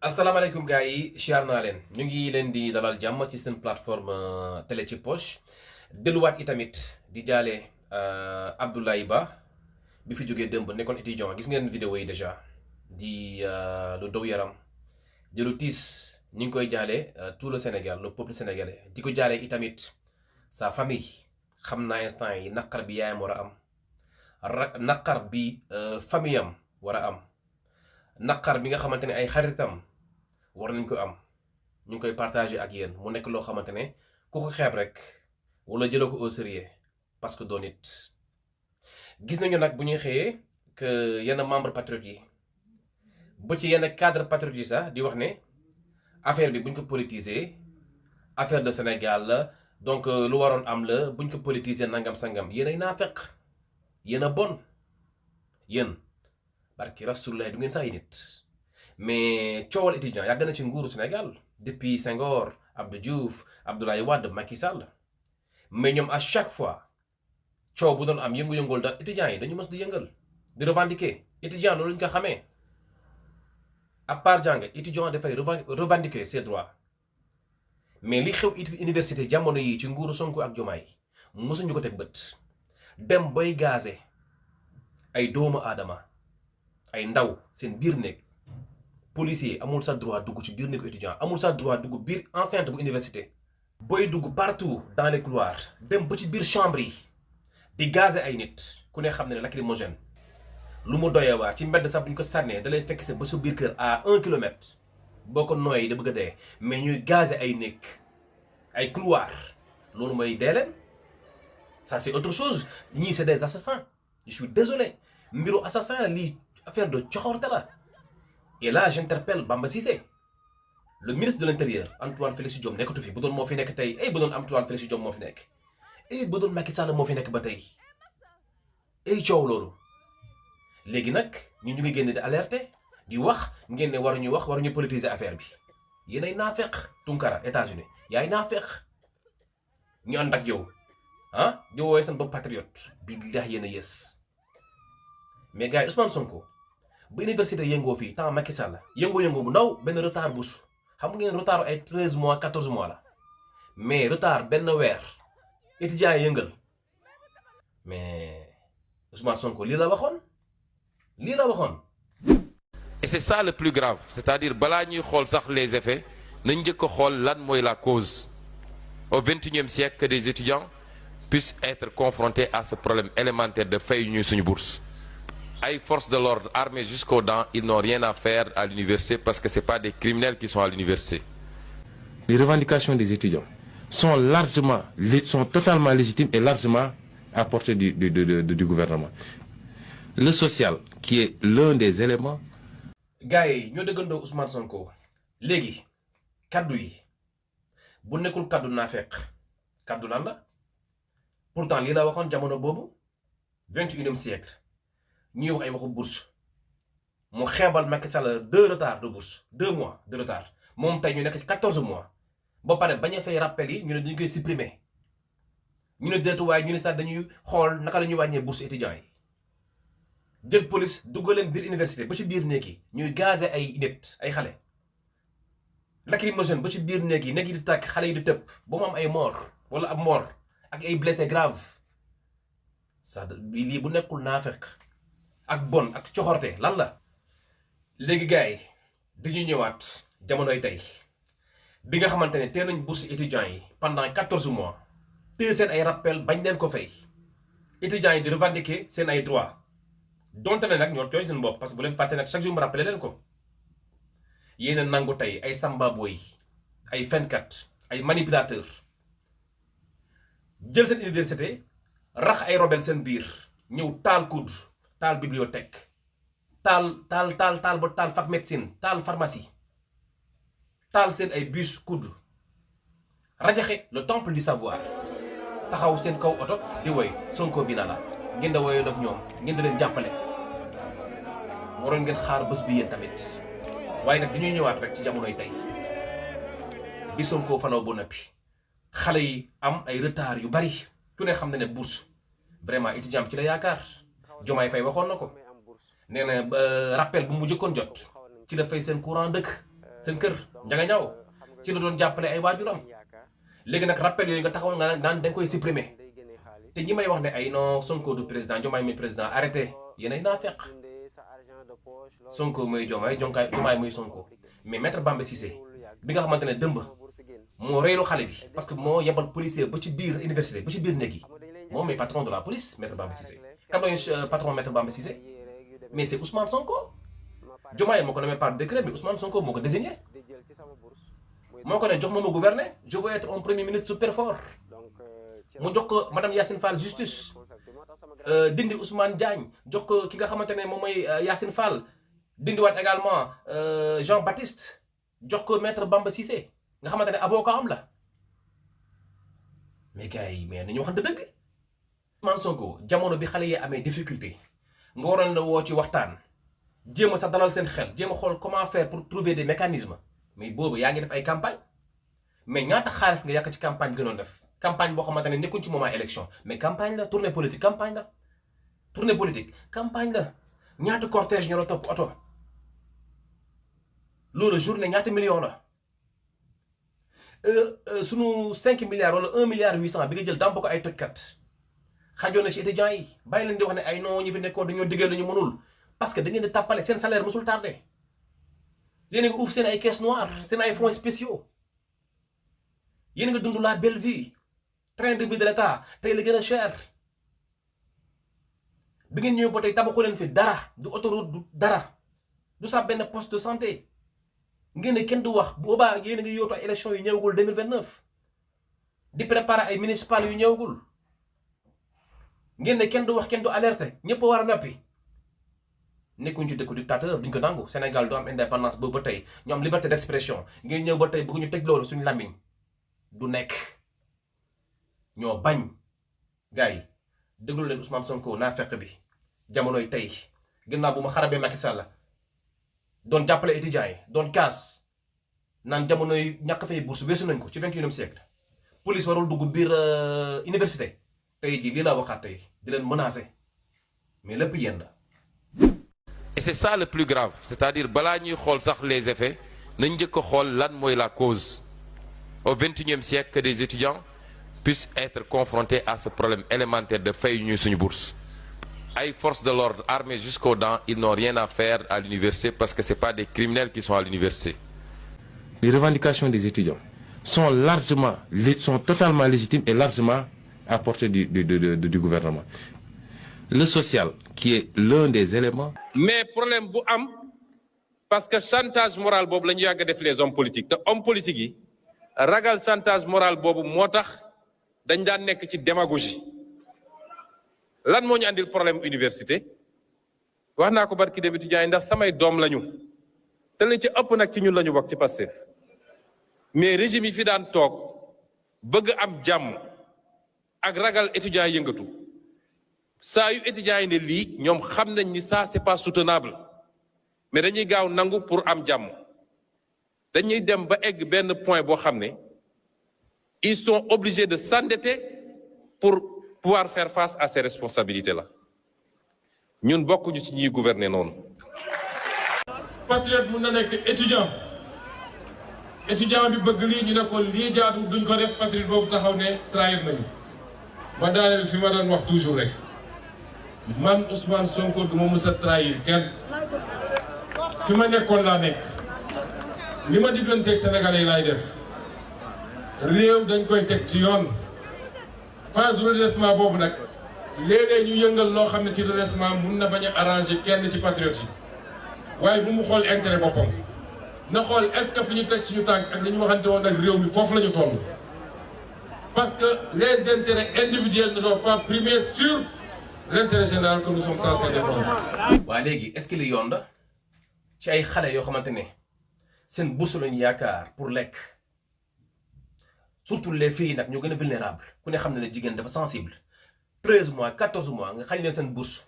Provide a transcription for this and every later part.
asalaamaaleykum gars yi siyaar naa leen ñu ngi leen di dalal jàmm ci seen plateforme télé ci poche delluwaat itamit di jaale Abdoulaye Ba bi fi jógee dëmb nekkoon étudiant gis ngeen vidéo yi déjà di lu daw yaram di lu tiis ñu ngi koy jaale tout le Sénégal le peuple sénégalais di ko jaale itamit sa famille xam naa instant yi naqar bi yaayam war a am naqar bi famille am war a am naqar bi nga xamante ne ay xaritam war nañ ko am ñu ngi koy partager ak yéen mu nekk loo xamante ne ku ko xeeb rek wala jëloo ko au sérieux parce que doo nit gis nañu nag bu ñuy xëyee que yenn membre patriotes yi ba ci yenn cadre patriotes yi sax di wax ne affaire bi buñ ko politiser affaire de Sénégal la donc lu waroon am la buñ ko politiser nangam sangam yéen ay naafeq yéen a bon yéen barki Rasulullah du ngeen sax yi nit mais coowal étudiant yàgg na ci nguuru Sénégal depuis Senghor Abdou Diouf Abdoulaye Wade Macky Sall mais ñoom à chaque fois coow bu doon am yëngu-yëngul da étudiants yi dañu mës di yëngal di revendiquer étudiant loolu ñu ko xamee à part jàng étudiant dafay revendiquer ses droits mais li xew université jamono yi ci nguuru Sonko ak Diomaye mësuñu ko teg bët dem bay gaze ay doomu aadama ay ndaw seen biir néeg policier amul sa droit dugg ci biir néegu étudiant amul sa droit dugg biir enceinte bu université booy dugg partout dans les couloirs dem ba ci biir chambre yi di gazer ay nit ku ne xam ne lacrymogène lu mu doyee waar ci mbedd sax bu ñu ko sànnee da lay fekk sa ba sa biir kër à 1 kilomètre boo ko nooyee da bëgg a dee mais ñuy gazer ay néeg ay couloir loolu mooy dee leen ça c'est autre chose ñii c'est des assassins je suis désolé mbiru assassin lii affaire de coxorte la et là j'interpelle Bamba Cissé le ministre de l'intérieur Antoine Félix Diome nekkatu fi bu doon moo fi nekk tey bu doon Antoine Félix Diome moo fi nekk bu doon Macky Sall moo fi nekk ba tey coow loolu léegi nag ñu ngi génne di alerter di wax ngeen ne waruñu politiser affaire bi yéen ay naafeq Tunkara États-Unis yaay naafeq ñu ànd ak yow di woowee seen bopp patriote bi dax yéen a yées mais gars yi Ousmane Sonko bu université yëngoo fii temps Macky Sall yëngoo bu ndaw benn retard bus xam ngeen retard ay 13 mois 14 mois la mais retard benn weer étudiants yi yëngal mais Ousmane Sonko lii la waxoon. Et c'est ça le plus grave, c'est-à-dire balaa ñuy xool sax les effets nañ njëkk a xool lan mooy la cause au XXIe siècle que des étudiants puissent être confrontés à ce problème élémentaire de fay ñuy suñu bourse. Ay forces de l'ordre armés jusqu'aux dents, ils n'ont rien à faire à l'université parce que c'est pas des criminels qui sont à l'université. Les revendications des étudiants sont totalement légitimes et largement à portée du gouvernement. Le social, qui est l'un des éléments. gars yi ñoo dëggandoo Ousmane Sonko léegi kaddu yi bu nekkul kaddu naa fekk kaddu lan la pourtant lii la waxoon jamono boobu 21e siècle ñuy wax ay waxu bourse mu xeebal Macky Sall 2 retard de bourse 2 mois de retard moom tey ñu nekk ci 14 mois ba pare bañ a fay rappel yi ñu ne dañu koy supprimer ñu ne déetuwaay ñu ne sax dañuy xool naka la ñuy wàññee bourse étudiants yi jël police duggaleen biir université ba ci biir néeg yi ñuy gazer ay nit ay xale lacrymogène ba ci biir néeg yi di tàkk xale yi di tëpp ba mu am ay mort wala ab mort ak ay blessé grave ça lii bu nekkul naafeq ak bon ak coxorte lan la. léegi gars yi dañuy ñëwaat jamonoy tey bi nga xamante ne tee nañ bourse étudiants yi pendant 14 mois te seen ay rappel bañ leen ko fay étudiants yi di revendiquer seen ay droits donte ne nag ñoo tooñ seen bopp parce que bu leen fàtte nag chaque jour mu rappelé leen ko yéen a nangu tey ay sambaboy ay fenkat ay manipulateur jël seen université rax ay rebelle seen biir ñëw taal COUD taal bibliothèque taal ba taal fac médecine taal pharmacie taal seen ay bus COUD rajaxe le temple du savoir taxaw seen kaw oto di woy Sonko bi na la ngeen da woyoo ak ñoom ngeen da leen jàppale waroon ngeen xaar bés bi yéen tamit waaye nag dañuy ñëwaat rek ci jamonoy tey bi Sonko faloo ba noppi xale yi am ay retard yu bari ku ne xam na ne bourse vraiment étudiant ci la yaakaar Diomaye Faye waxoon na ko nee na rappel bu mu jëkkoon jot ci la fay seen courant dëkk seen kër njaga ñaaw ci la doon jàppale ay waajuram léegi nag rappel yooyu nga taxaw nga naan dañ koy supprimer te ñi may wax ne ay non Sonko du président Diomaye muy président arrêté yéenay naa fekk Sonko muy Diomaye Diomaye muy Sonko mais maître Bamba Cissé bi nga xamante ne dëmb moo reylu xale bi parce que moo yebal policier ba ci biir université ba ci biir néeg yi moom mooy patron de la police maître Bamba Cissé kan mooy patron maître Bamba Cissé mais c'est Ousmane Sonko Diomaye moo ko nommé par décret mais Ousmane Sonko moo ko désigné moo ko ne jox ma ma gouverner je veux être un premier ministre super fort mu jox ko madame Yacine Fall justice dindi Ousmane Diagne jox ko ki nga xamante ne moom mooy Yacine Fall dindiwaat également Jean Baptiste jox ko maître Bamba Cissé nga xamante ne avocat am la mais gars yi mais nañu waxante dëgg Ousmane Sonko jamono bi xale yi amee difficulté nga waroon la woo ci waxtaan jéem a sax dalal seen xel jéem a xool comment faire pour trouver des mécanismes mais boobu yaa ngi def ay campagne mais ñaata xaalis nga yàq ci campagne bi nga doon def campagne boo xamante ne nekkuñ ci moment élection mais campagne la tournée politique campagne la tournée politique campagne la ñaata cortège ñoo la topp oto loolu journée ñaata million la sunu 5 milliards wala 1 milliard 800 bi nga jël dàmp ko ay tojkat xajoon na ci étudiants yi bàyyi leen di wax ne ay non ñi fi nekkoon dañoo diggee lu ñu mënul parce que da ngeen di tàppale seen salaire musul tardé yéen a ngi uuf seen ay caisse noire seen ay fonds spéciaux yéen a nga dund la belle vie train de vie de l'état tey la gën a cher bi ngeen ñëw ba tey tabaxu leen fi dara du autoroute du dara du sax benn poste de santé ngeen ne kenn du wax boobaa yéen a ngi yóotu ay élection yu ñëwagul 2029 di préparer ay municipal yu ñëwagul ngeen ne kenn du wax kenn du alerté ñëpp war a noppi nekkuñ ci dëkku dictateur duñ ko nangu Sénégal du am indépendance boobu ba tey ñu am liberté d'expression ngeen ñëw ba tey bëgg ñu teg loolu suñu làmmiñ du nekk ñoo bañ gars yi déglu leen Ousmane Sonko naa fekk bi jamonoy tey gannaaw bu ma xarabee Macky Sall doon jàppale étudiants yi doon kaas naan jamonoy ñàkk fay bourse weesu nañ ko ci 21e siècle police warul dugg biir université tey jii lii laa waxaat tey di leen menacer mais lépp yéen la. Et c'est ça le plus grave, c'est-à-dire balaa ñuy xool sax les effets nañ njëkk a xool lan mooy la cause au 21e siècle que des étudiants puissent être confrontés à ce problème élémentaire de fay ñu suñu bourse. ay forces de l'ordre armés jusqu'aux dents, ils n'ont rien à faire à l'université parce que c'est pas des criminels qui sont à l'université. Les revendications des étudiants sont totalement légitimes et largement à portée du gouvernement. Le social, qui est l'un des éléments. Mais problème bu am parce que chantage moral boobu la ñu yàgg a def les hommes politiques te hommes politiques yi ragal chantage moral boobu moo tax dañ daan nekk ci démagogie lan moo ñu andil problème université wax naa ko barki dem étudiants yi ndax samay doom lañu te lañ ci ëpp nag ci ñun la ñu bokk ci Pastef mais régime yi fi daan toog bëgg am jàmm ak ragal étudiants yëngatu. saa yu étudiants yi ne lii ñoom xam nañ ni ça c'est pas soutenable mais dañuy gaaw nangu pour am jàmm dañuy dem ba egg benn point boo xam ne ils sont obligés de s'endetter pour pouvoir faire face à ces responsabilités là ñun bokkuñu ci ñiy gouverner noonu. patriote mun na nekk étudiant bi bëgg lii ñu ne ko lii jaadu duñ ko def patriote boobu taxaw ne trahir nañu ma daaneel fi ma doon wax toujours rek. man Ousmane Sonko du ma mës a trahir kenn fi ma nekkoon laa nekk li ma digganteeg Sénégalais yi laay def réew dañ koy teg ci yoon phase de redressement boobu nag léeg-léeg ñu yëngal loo xam ne ci redressement mun na bañ a arranger kenn ci patriote yi waaye bu mu xool intérêt boppam na xool est-ce que fi ñu teg suñu tànk ak li ñu waxante woon ak réew mi foofu la ñu toll parce que les intérêts individuels ne doivent pas primer sur l'intérêt général que nous sommes censés défendre. waa léegi est-ce que li yoon la ci ay xale yoo xamante ne seen bourse lañu yaakaar pour lekk surtout les filles nag ñoo gën a vulnérable ku ne xam ne ne jigéen dafa sensible 13 mois 14 mois nga xañ leen seen bourse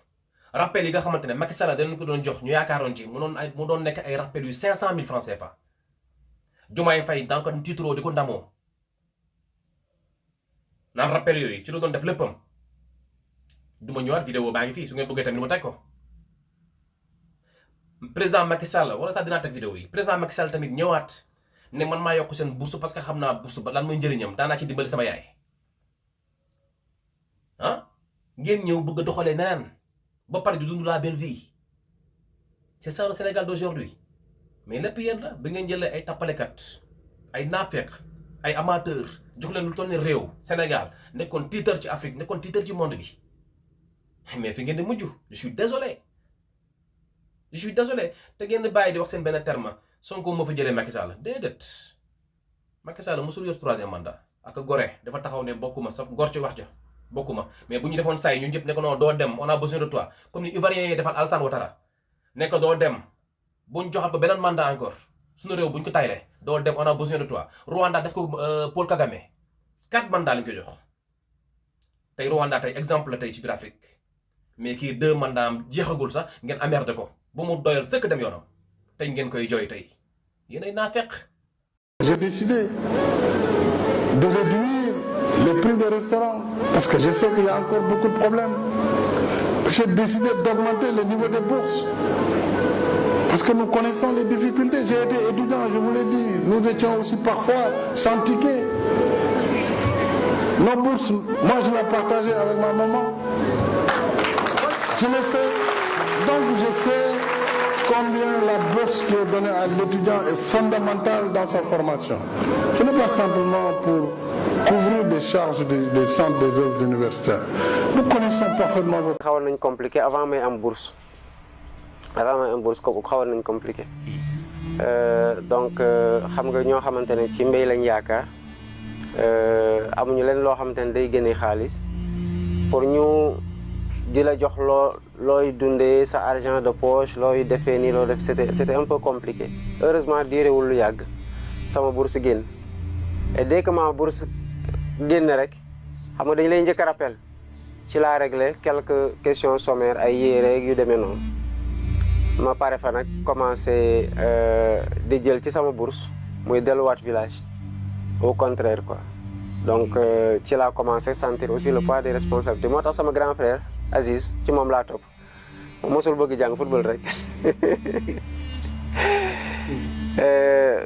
rappel yi nga xamante ne Macky Sall danañ ko doon jox ñu yaakaaroon ci mu doon nekk ay rappel yu 500 000 francs CFA Diomaye Faye daan ko tiitaroo di ko ndamoo naan rappel yooyu ci la doon def léppam. du ma ñëwaat vidéo baa ngi fii su ngeen bëggee tamit ma teg ko président Macky Sall wala sax dinaa teg vidéo yi président Macky Sall tamit ñëwaat ne man maa yokk seen bourse parce que xam naa bourse ba lan mooy njëriñam daanaa ci dimbali sama yaay ngeen ñëw bëgg a doxalee neneen ba pare di dund la belle vie c'est ça le Sénégal d'aujourd'hui mais lépp yéen la bi ngeen jëlee ay tappalekat ay naafeq ay amateur jox leen lu toll ni réew Sénégal nekkoon tiitar ci Afrique nekkoon tiitar ci monde bi mais fi ngeen di mujj je suis désolé te ngeen di bàyyi di wax seen benn terme Sonko moo fa jëlee Macky Sall déedéet Macky Sall mosul yor 3e mandat ak gore dafa taxaw ne bokkuma sa gor ci wax ja bokkuma mais bu ñu defoon saa yi ñun ñëpp ne ko non doo dem on a besoin de toi comme ni Ivoiriens yi defal Alassane Ouattara ne ko doo dem bu ñu joxat ba beneen mandat encore suñu réew bu ñu ko taylee doo dem on a besoin de toi Rwanda def ko Paul Kagame 4 mandats lañ ko jox tey Rwanda tey exemple la tey ci biir Afrique mais kii 2 mandats am jeexagul sax ngeen amerde ko ba mu doyal sëkk dem yoonam tey ngeen koy jooy tey yéenay naafeq. J'ai décidé de réduire les prix des restaurants parce que je sais qu'il y a encore beaucoup de problèmes. J'ai décidé d'augmenter le niveau des bourses parce que nous connaissons les difficultés. J'ai été étudiant, je vous l'ai dit. Nous étions aussi parfois sans ticket. Nos bourses, moi je l'ai partagé avec ma maman. Je l'ai fait, donc je sais combien la bourse qui est donnée à l'étudiant est fondamentale dans sa formation. Ce n'est pas simplement pour couvrir des charges des centres des œuvres universitaires. Nous connaissons parfaitement votre... xawoon nañ compliqué avant may am bourse kooku xawoon nañ compliqué donc xam nga ñoo xamante ne ci mbéy lañ yaakaar amuñu leen loo xamante ne day génne xaalis pour ñu di la jox looy dundee sa argent de poche looy defee nii loo def c'était un peu compliqué. Heureusement diréwul lu yàgg sama bourse génn et dès que ma bourse génn rek xam nga dañ lay njëkk a rappel ci laa réglé quelques questions sommaires ay yére yu demee noonu ma pare fa nag commencé di jël ci sama bourse muy delluwaat village au contraire quoi donc ci laa commencé sentir aussi le poids des responsabilités moo tax sama grand frère Aziz ci moom laa topp moom mosul bëgg jàng football rek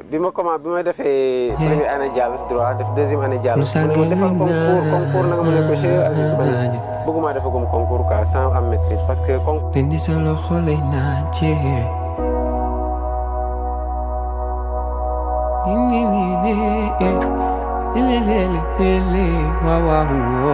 bi ma defee première année jàll droit def deuxième année jàll mu ne ma defal concours na nga mu ne ko chez Aziz man bëgguma defagum concours quoi sans am maîtrise parce que concours